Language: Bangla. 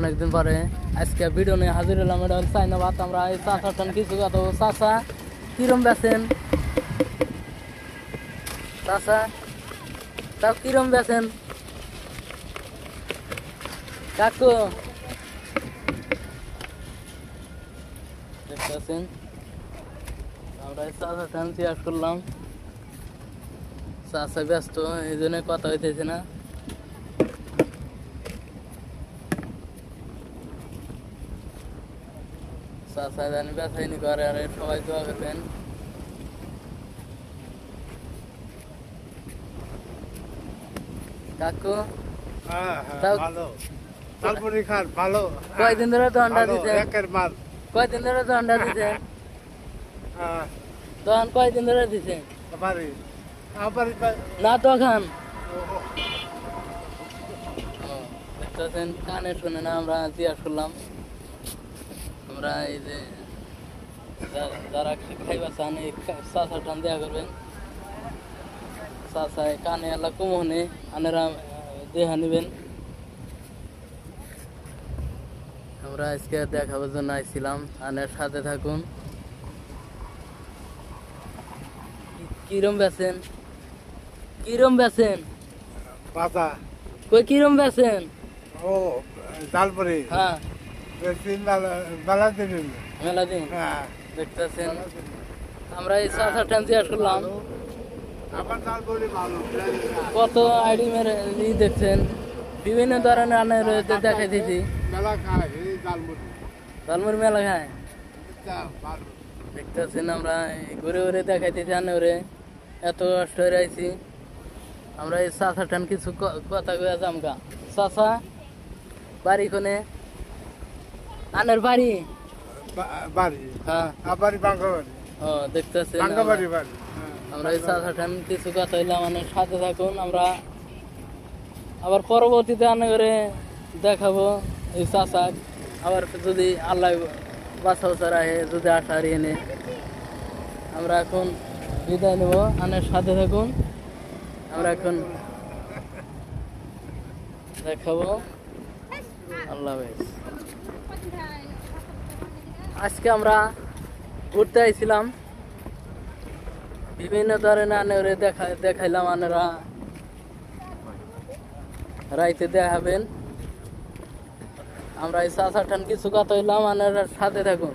অনেকদিন পরে আজকে ভিডিও নিয়ে হাজির হলাম। এটা হল চাইনা ভাত। আমরা এই চাষাটান কিছু কত চাষা কিরম বেছেন, চাষা তাও কিরম বেছেন কাকু দেখতেছেন। আমরা এই চাষাটান চেয়ার করলাম, চাষা ব্যস্ত এই জন্য কথা হইতেছে না। চাষা জানি বেচাইনি করে আর সবাই দোয়া করবেন। কাকু কয়দিন ধরে তো আন্ডা দিতে, কয়দিন ধরে তো আন্ডা দিতে, তখন কয়দিন ধরে দিছে না তখন দেখতেছেন কানে শুনে না। আমরা জিজ্ঞাস করলাম, আমরা এই যে যারা খাইবা চান এই চাষা টান দেওয়া করবেন। চাষায় কানে এলা কমনে আনেরা দেহা নিবেন। আমরা আজকে দেখাবার জন্য আইছিলাম, আনের সাথে থাকুন। কিরম বেছেন, কিরম বেছেন কই কিরম বেছেন? ও তারপরে হ্যাঁ মেলা দিন হ্যাঁ দেখতেছেন। আমরা এই চাষা টান জিজ্ঞাস করলাম কত আইডি মেরে দেখছেন, বিভিন্ন ধরনের আনের দেখাই দিয়েছি। জালমুড়ি মেলা খায় দেখতেছেন। আমরা ঘুরে ঘুরে দেখাই দিয়েছি আনে ওরে, এত কষ্ট হয়ে আইছি। আমরা এই চাষা টান কিছু কথা কয়ে জামগা। চাষা বাড়ি কোনে আনের বাড়ি? হ্যাঁ ও দেখতেছেন। আমরা এই চাষা টান কিছু কথা হইলাম, মানে সাথে থাকুন। আমরা আবার পরবর্তীতে আনে করে দেখাবো এই চাষা। আবার যদি আল্লাহ বাছা বাছা রাখে, যদি আশা হারিয়ে নে, আমরা এখন বিদায় নেব। আনের সাথে থাকুন, আমরা এখন দেখাবো। আল্লাহ হাফেজ। আজকে আমরা ঘুরতে আইছিলাম, বিভিন্ন ধরনের আনে দেখাইলাম। আনেরা রাইতে দেখাবেন। আমরা এই চাষা টান কিছু কথা হইলাম, আনেরা সাথে থাকুন।